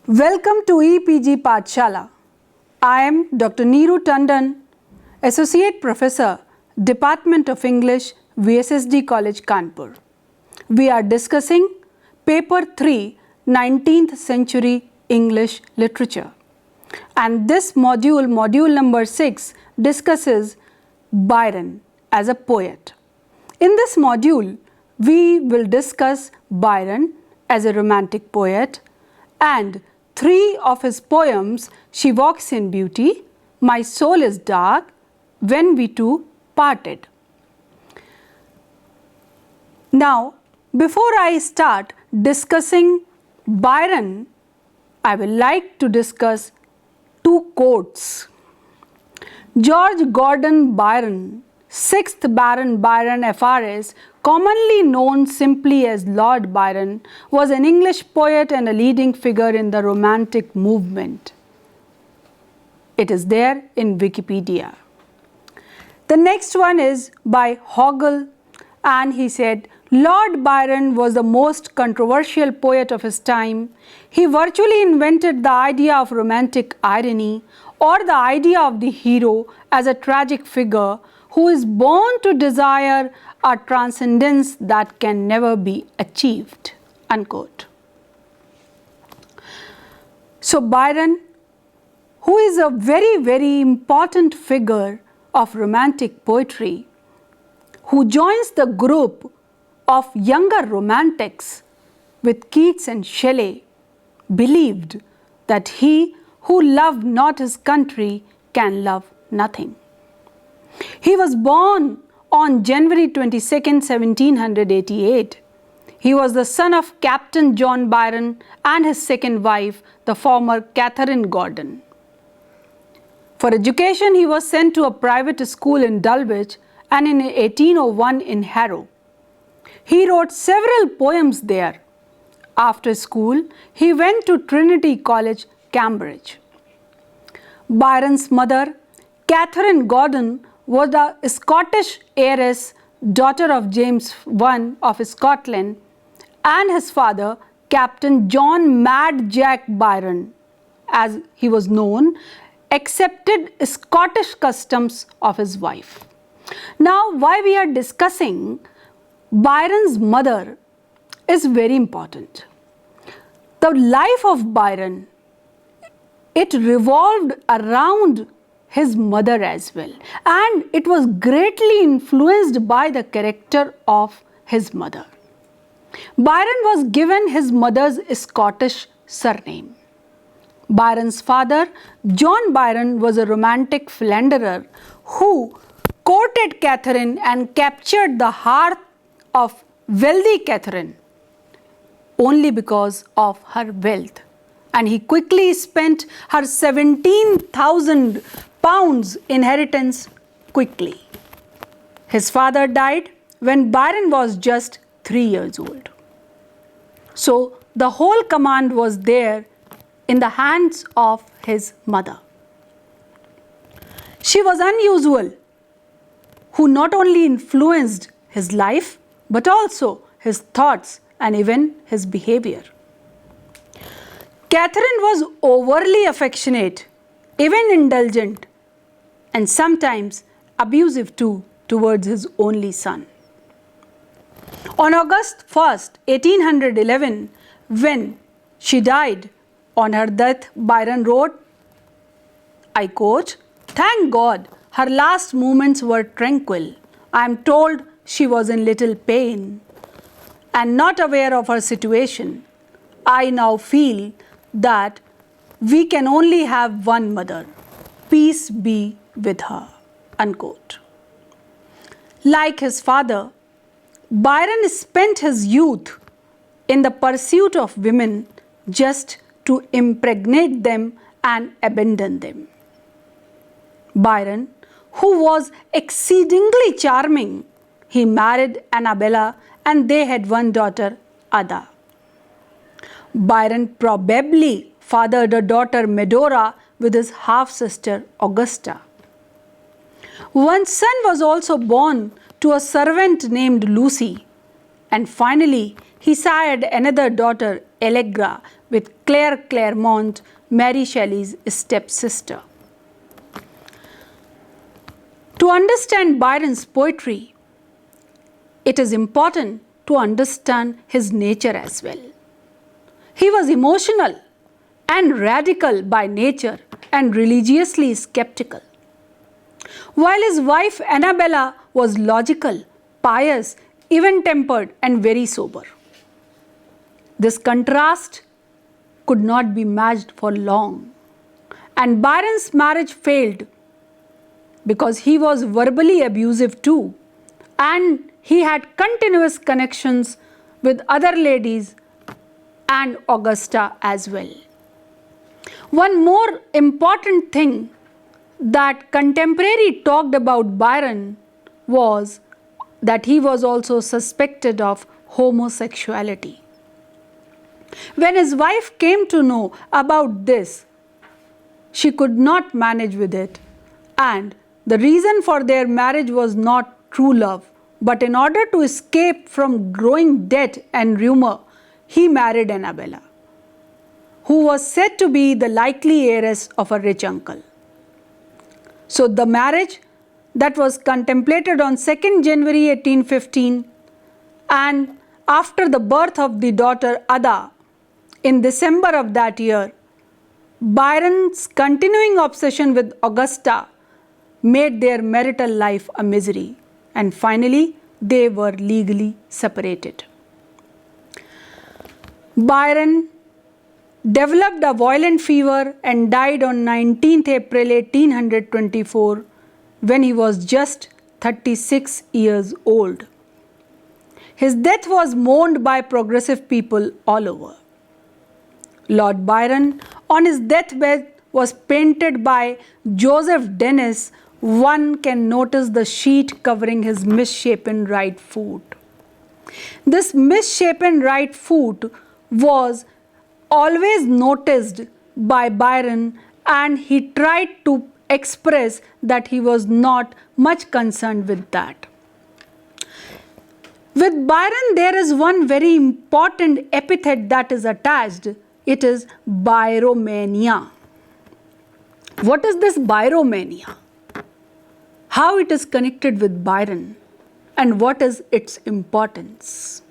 Welcome to EPG Pathshala. I am Dr. Neeru Tandon, Associate Professor, Department of English, VSSD College, Kanpur. We are discussing Paper 3, 19th Century English Literature. And this module, module number 6, discusses Byron as a poet. In this module, we will discuss Byron as a romantic poet and 3 of his poems, She Walks in Beauty, My Soul is Dark, When We Two Parted. Now, before I start discussing Byron, I will like to discuss 2 quotes. George Gordon Byron, 6th Baron Byron FRS, commonly known simply as Lord Byron, was an English poet and a leading figure in the Romantic movement. It is there in Wikipedia. The next one is by Hoggle, and he said, Lord Byron was the most controversial poet of his time. He virtually invented the idea of romantic irony, or the idea of the hero as a tragic figure who is born to desire a transcendence that can never be achieved. Unquote. So Byron, who is a very, very important figure of romantic poetry, who joins the group of younger romantics with Keats and Shelley, believed that he who loved not his country can love nothing. He was born on January 22, 1788. He was the son of Captain John Byron and his second wife, the former Catherine Gordon. For education, he was sent to a private school in Dulwich and in 1801 in Harrow. He wrote several poems there. After school, he went to Trinity College, Cambridge. Byron's mother, Catherine Gordon, was a Scottish heiress, daughter of James I of Scotland, and his father, Captain John Mad Jack Byron, as he was known, accepted Scottish customs of his wife. Now, why we are discussing Byron's mother is very important. The life of Byron, it revolved around his mother as well, and it was greatly influenced by the character of his mother. Byron was given his mother's Scottish surname. Byron's father, John Byron, was a romantic philanderer who courted Catherine and captured the heart of wealthy Catherine only because of her wealth. And he quickly spent her 17,000 pounds inheritance quickly. His father died when Byron was just 3 years old. So the whole command was there in the hands of his mother. She was unusual, who not only influenced his life but also his thoughts and even his behavior. Catherine was overly affectionate, even indulgent, and sometimes abusive too towards his only son. On August 1st, 1811, when she died, on her death, Byron wrote, I quote, Thank God, her last moments were tranquil. I am told she was in little pain and not aware of her situation. I now feel that we can only have one mother. Peace be with her. Unquote. Like his father, Byron spent his youth in the pursuit of women just to impregnate them and abandon them. Byron, who was exceedingly charming, he married Annabella and they had one daughter, Ada. Byron probably fathered a daughter, Medora, with his half-sister, Augusta. One son was also born to a servant named Lucy, and finally he sired another daughter, Allegra, with Claire Clairmont, Mary Shelley's stepsister. To understand Byron's poetry, it is important to understand his nature as well. He was emotional and radical by nature and religiously skeptical, while his wife Annabella was logical, pious, even-tempered and very sober. This contrast could not be matched for long, and Byron's marriage failed because he was verbally abusive too, and he had continuous connections with other ladies and Augusta as well. One more important thing that contemporary talked about Byron was that he was also suspected of homosexuality. When his wife came to know about this, she could not manage with it, and the reason for their marriage was not true love, but in order to escape from growing debt and rumor, he married Annabella, who was said to be the likely heiress of a rich uncle. So the marriage that was contemplated on 2nd January 1815, and after the birth of the daughter Ada in December of that year, Byron's continuing obsession with Augusta made their marital life a misery, and finally they were legally separated. Byron developed a violent fever and died on 19th April 1824 when he was just 36 years old. His death was mourned by progressive people all over. Lord Byron on his deathbed was painted by Joseph Dennis. One can notice the sheet covering his misshapen right foot. This misshapen right foot was always noticed by Byron, and he tried to express that he was not much concerned with that. With Byron, there is one very important epithet that is attached. It is Byromania. What is this Byromania? How it is connected with Byron, and what is its importance?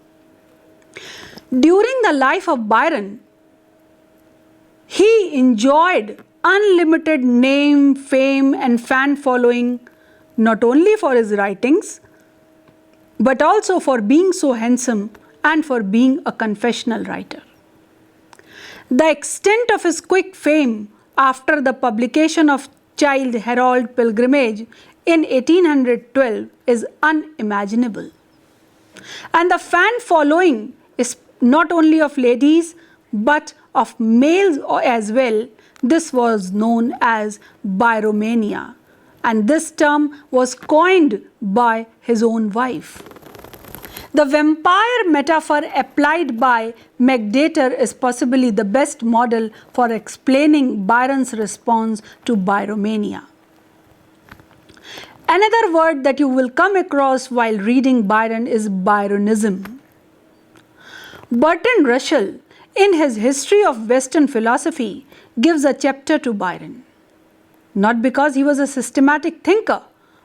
During the life of Byron, he enjoyed unlimited name, fame and fan following, not only for his writings, but also for being so handsome and for being a confessional writer. The extent of his quick fame after the publication of Childe Harold Pilgrimage in 1812 is unimaginable. And the fan following is not only of ladies but of males as well. This was known as Byromania, and this term was coined by his own wife. The vampire metaphor applied by McDater is possibly the best model for explaining Byron's response to Byromania. Another word that you will come across while reading Byron is Byronism. Bertrand Russell, in his History of Western Philosophy, gives a chapter to Byron, not because he was a systematic thinker,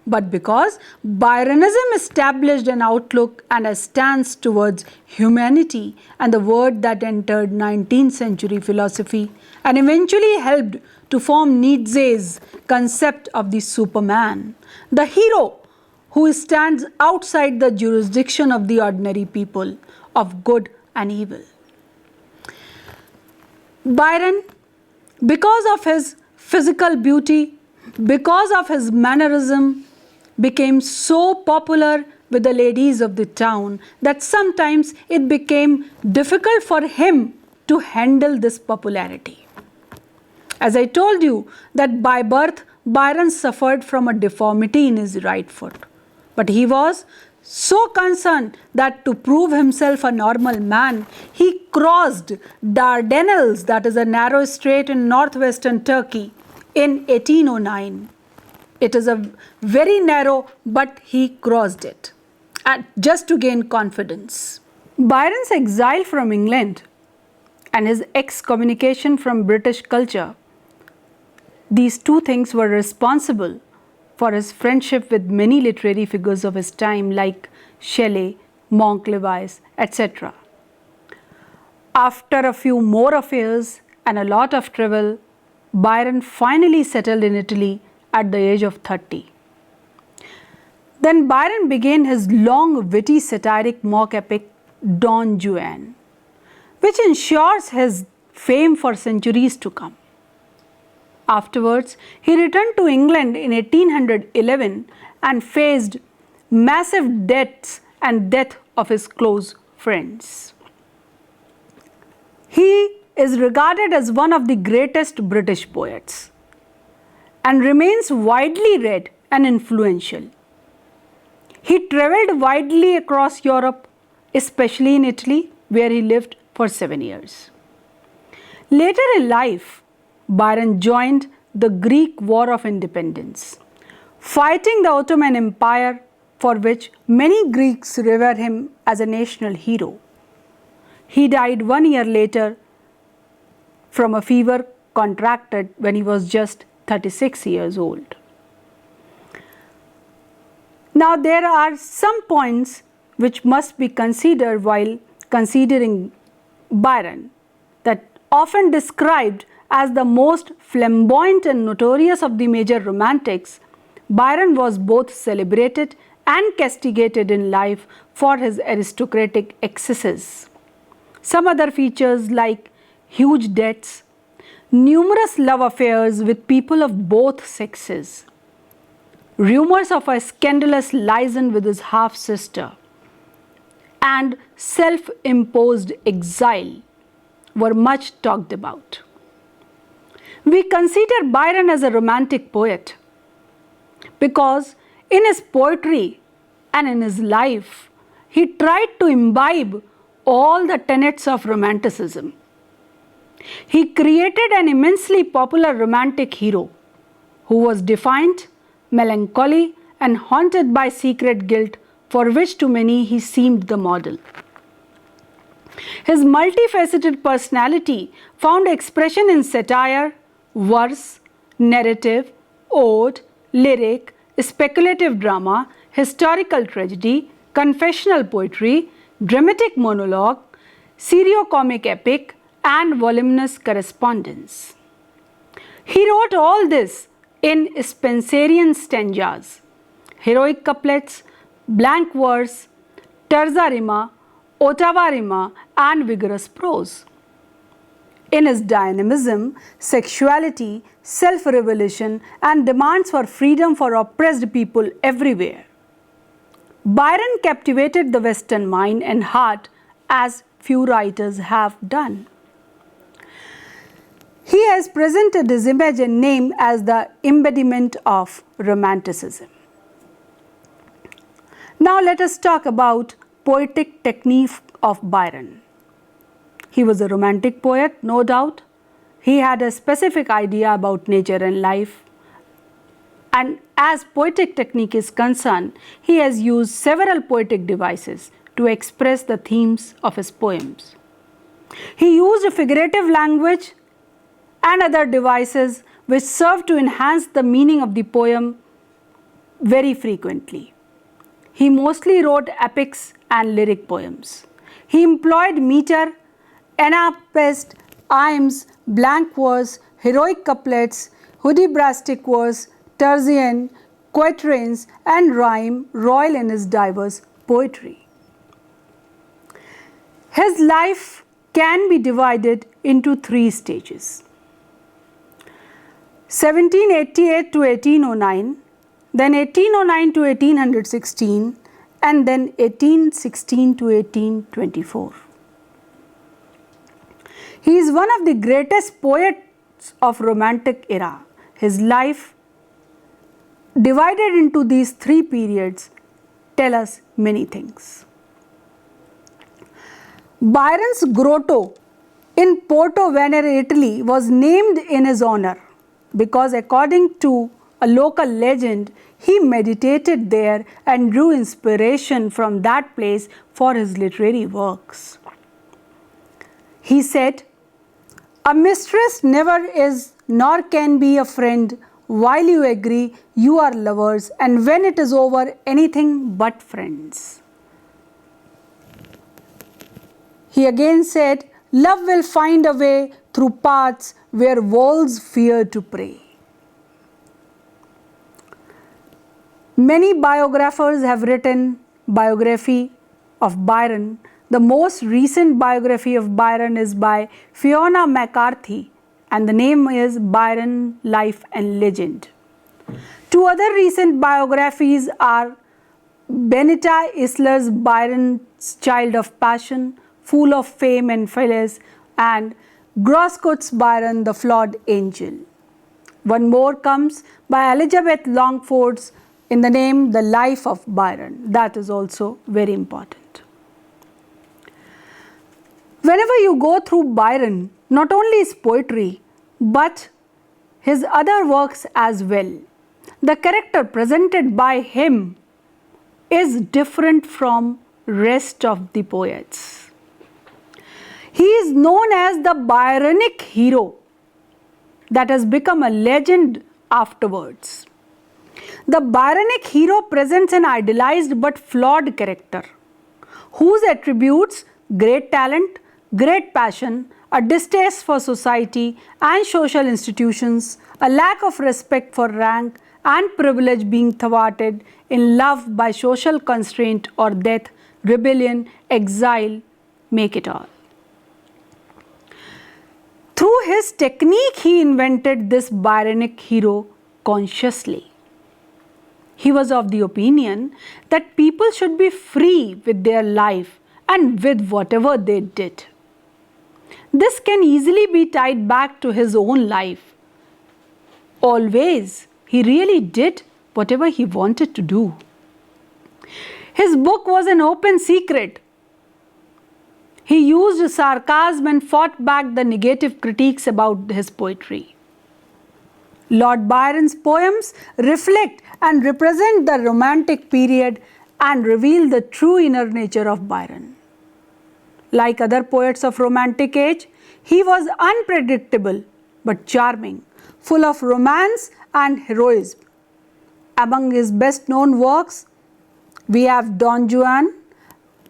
but because Byronism established an outlook and a stance towards humanity, and the word that entered 19th century philosophy and eventually helped to form Nietzsche's concept of the Superman, the hero who stands outside the jurisdiction of the ordinary people, of good and evil. Byron, because of his physical beauty, because of his mannerism, became so popular with the ladies of the town that sometimes it became difficult for him to handle this popularity. As I told you that by birth Byron suffered from a deformity in his right foot, but he was so concerned that to prove himself a normal man, he crossed Dardanelles, that is a narrow strait in northwestern Turkey, in 1809. It is a very narrow, but he crossed it, and just to gain confidence. Byron's exile from England and his excommunication from British culture. These two things were responsible for his friendship with many literary figures of his time like Shelley, Monk Lewis, etc. After a few more affairs and a lot of travel, Byron finally settled in Italy at the age of 30. Then Byron began his long, witty, satiric mock epic Don Juan, which ensures his fame for centuries to come. Afterwards, he returned to England in 1811 and faced massive debts and death of his close friends. He is regarded as one of the greatest British poets and remains widely read and influential. He travelled widely across Europe, especially in Italy, where he lived for 7 years. Later in life, Byron joined the Greek War of Independence, fighting the Ottoman Empire, for which many Greeks revere him as a national hero. He died 1 year later from a fever contracted when he was just 36 years old. Now, there are some points which must be considered while considering Byron, that often described as the most flamboyant and notorious of the major romantics, Byron was both celebrated and castigated in life for his aristocratic excesses. Some other features like huge debts, numerous love affairs with people of both sexes, rumors of a scandalous liaison with his half-sister, and self-imposed exile were much talked about. We consider Byron as a romantic poet because in his poetry and in his life, he tried to imbibe all the tenets of romanticism. He created an immensely popular romantic hero who was defiant, melancholy, and haunted by secret guilt, for which to many he seemed the model. His multifaceted personality found expression in satire, verse, narrative, ode, lyric, speculative drama, historical tragedy, confessional poetry, dramatic monologue, serio-comic epic, and voluminous correspondence. He wrote all this in Spenserian stanzas, heroic couplets, blank verse, terza rima, ottava rima, and vigorous prose. In his dynamism, sexuality, self-revelation, and demands for freedom for oppressed people everywhere, Byron captivated the Western mind and heart as few writers have done. He has presented his image and name as the embodiment of Romanticism. Now let us talk about poetic technique of Byron. He was a romantic poet, no doubt. He had a specific idea about nature and life. And as poetic technique is concerned, he has used several poetic devices to express the themes of his poems. He used figurative language and other devices which serve to enhance the meaning of the poem very frequently. He mostly wrote epics and lyric poems. He employed meter, anapest, iambs, blank verse, heroic couplets, hudibrastic verse, terzian, quatrains, and rhyme royal in his diverse poetry. His life can be divided into 3 stages: 1788 to 1809, then 1809 to 1816, and then 1816 to 1824. He is one of the greatest poets of Romantic era. His life, divided into these 3 periods, tell us many things. Byron's Grotto in Porto Venere, Italy was named in his honor because, according to a local legend, he meditated there and drew inspiration from that place for his literary works. He said A mistress never is nor can be a friend while you agree you are lovers, and when it is over, anything but friends. He again said, love will find a way through paths where wolves fear to prey. Many biographers have written biography of Byron. The most recent biography of Byron is by Fiona McCarthy, and the name is Byron, Life and Legend. Two other recent biographies are Benita Isler's Byron's Child of Passion, Full of Fame and Phyllis, and Groscott's Byron, The Flawed Angel. One more comes by Elizabeth Longford's in the name The Life of Byron. That is also very important. Whenever you go through Byron, not only his poetry, but his other works as well, the character presented by him is different from rest of the poets. He is known as the Byronic Hero that has become a legend afterwards. The Byronic Hero presents an idealized but flawed character whose attributes great talent, great passion, a distaste for society and social institutions, a lack of respect for rank and privilege being thwarted, in love by social constraint or death, rebellion, exile, make it all. Through his technique, he invented this Byronic hero consciously. He was of the opinion that people should be free with their life and with whatever they did. This can easily be tied back to his own life. Always, he really did whatever he wanted to do. His book was an open secret. He used sarcasm and fought back the negative critiques about his poetry. Lord Byron's poems reflect and represent the Romantic period and reveal the true inner nature of Byron. Like other poets of Romantic age, he was unpredictable but charming, full of romance and heroism. Among his best known works, we have Don Juan,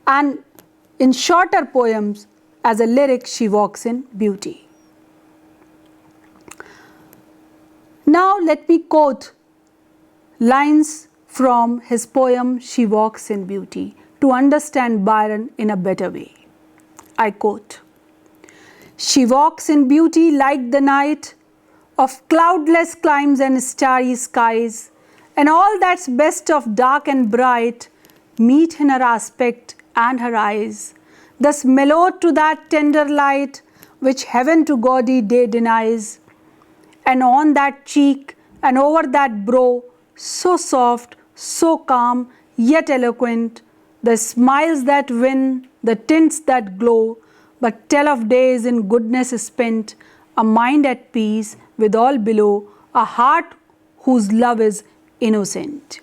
and in shorter poems as a lyric, She Walks in Beauty. Now let me quote lines from his poem She Walks in Beauty to understand Byron in a better way. I quote, "She walks in beauty like the night of cloudless climes and starry skies, and all that's best of dark and bright meet in her aspect and her eyes, thus mellowed to that tender light which heaven to gaudy day denies. And on that cheek and over that brow, so soft, so calm, yet eloquent, the smiles that win, the tints that glow, but tell of days in goodness spent, a mind at peace with all below, a heart whose love is innocent."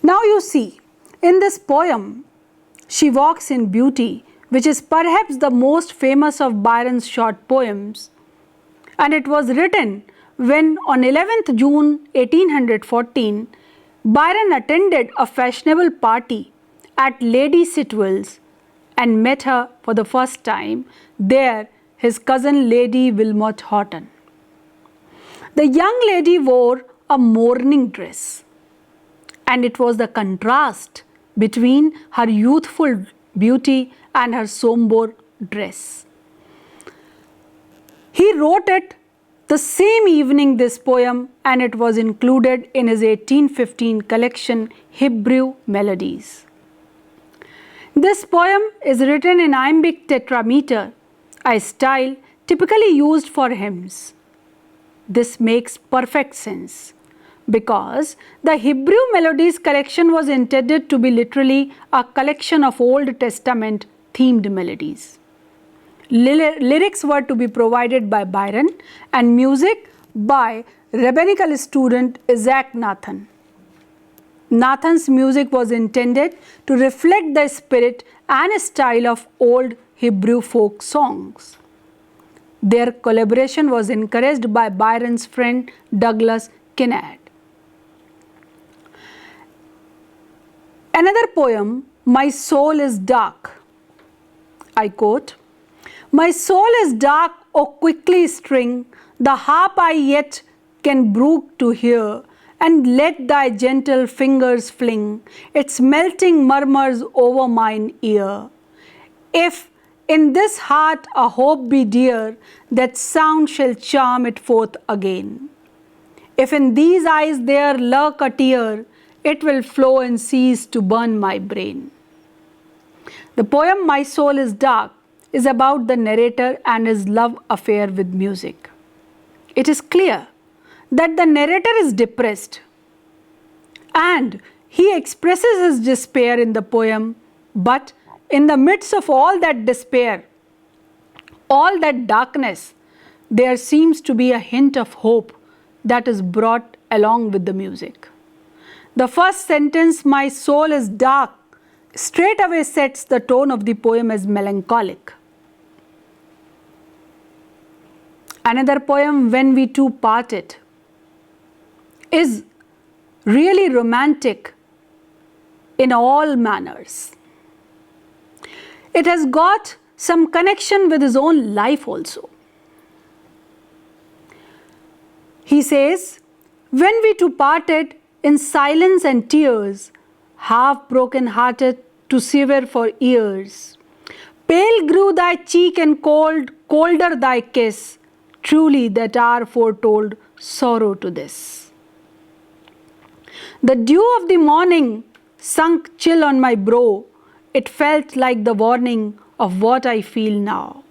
Now you see, in this poem, She Walks in Beauty, which is perhaps the most famous of Byron's short poems, and it was written when on 11th June 1814, Byron attended a fashionable party at Lady Sitwell's and met her for the first time there, his cousin Lady Wilmot Horton. The young lady wore a mourning dress, and it was the contrast between her youthful beauty and her sombre dress. He wrote it the same evening, this poem, and it was included in his 1815 collection Hebrew Melodies. This poem is written in iambic tetrameter, a style typically used for hymns. This makes perfect sense because the Hebrew Melodies collection was intended to be literally a collection of Old Testament themed melodies. Lyrics were to be provided by Byron and music by rabbinical student Isaac Nathan. Nathan's music was intended to reflect the spirit and style of old Hebrew folk songs. Their collaboration was encouraged by Byron's friend Douglas Kinnaird. Another poem, My Soul is Dark. I quote, "My soul is dark, O quickly string the harp I yet can brook to hear, and let thy gentle fingers fling its melting murmurs over mine ear. If in this heart a hope be dear, that sound shall charm it forth again. If in these eyes there lurk a tear, it will flow and cease to burn my brain." The poem My Soul is Dark is about the narrator and his love affair with music. It is clear that the narrator is depressed and he expresses his despair in the poem, but in the midst of all that despair, all that darkness, there seems to be a hint of hope that is brought along with the music. The first sentence, "My soul is dark," straight away sets the tone of the poem as melancholic. Another poem, When We Two Parted, is really romantic in all manners. It has got some connection with his own life also. He says, "When we two parted in silence and tears, half broken hearted to sever for years, pale grew thy cheek and colder thy kiss, truly that hour foretold sorrow to this. The dew of the morning sunk chill on my brow, it felt like the warning of what I feel now.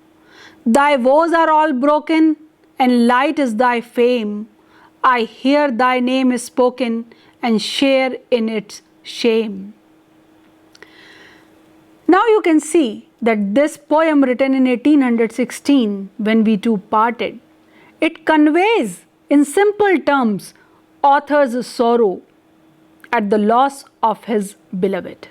Thy woes are all broken, and light is thy fame. I hear thy name is spoken, and share in its shame." Now you can see that this poem, written in 1816, When We Two Parted, it conveys in simple terms author's sorrow at the loss of his beloved.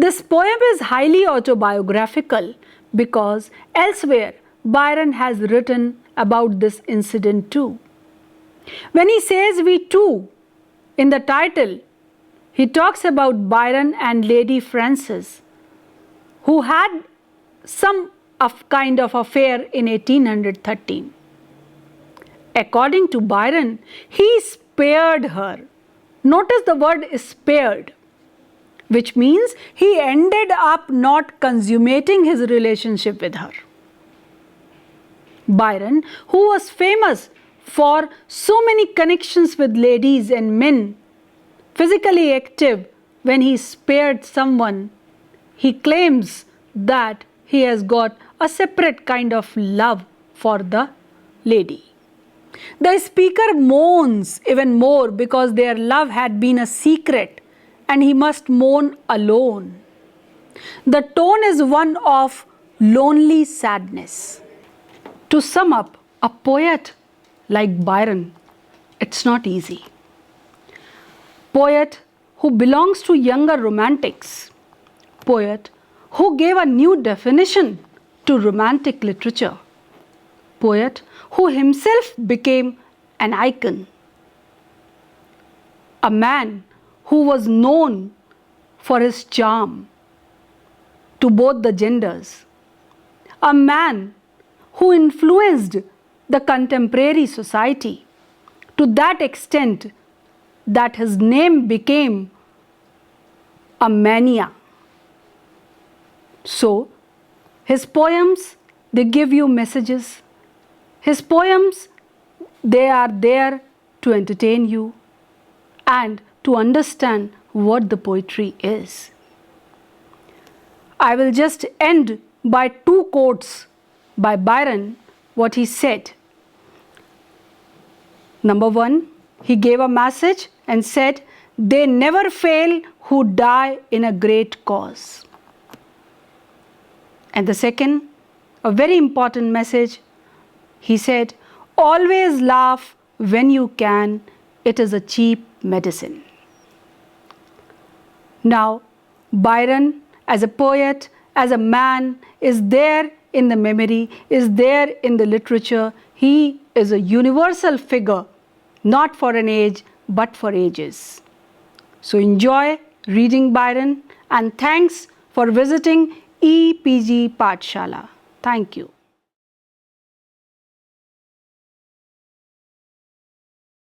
This poem is highly autobiographical because elsewhere Byron has written about this incident too. When he says "we two" in the title, he talks about Byron and Lady Frances, who had some kind of affair in 1813. According to Byron, he spared her. Notice the word spared, which means he ended up not consummating his relationship with her. Byron, who was famous for so many connections with ladies and men, physically active, when he spared someone, he claims that he has got a separate kind of love for the lady. The speaker mourns even more because their love had been a secret and he must mourn alone. The tone is one of lonely sadness. To sum up, a poet like Byron, it's not easy. Poet who belongs to younger romantics. Poet who gave a new definition to romantic literature. Poet who himself became an icon. A man who was known for his charm to both the genders. A man who influenced the contemporary society to that extent that his name became a mania. So, his poems, they give you messages. His poems, they are there to entertain you and to understand what the poetry is. I will just end by two quotes by Byron, what he said. Number one, he gave a message and said, "They never fail who die in a great cause." And the second, a very important message, he said, "Always laugh when you can, it is a cheap medicine." Now, Byron, as a poet, as a man, is there in the memory, is there in the literature. He is a universal figure, not for an age, but for ages. So enjoy reading Byron, and thanks for visiting EPG Pathshala. Thank you.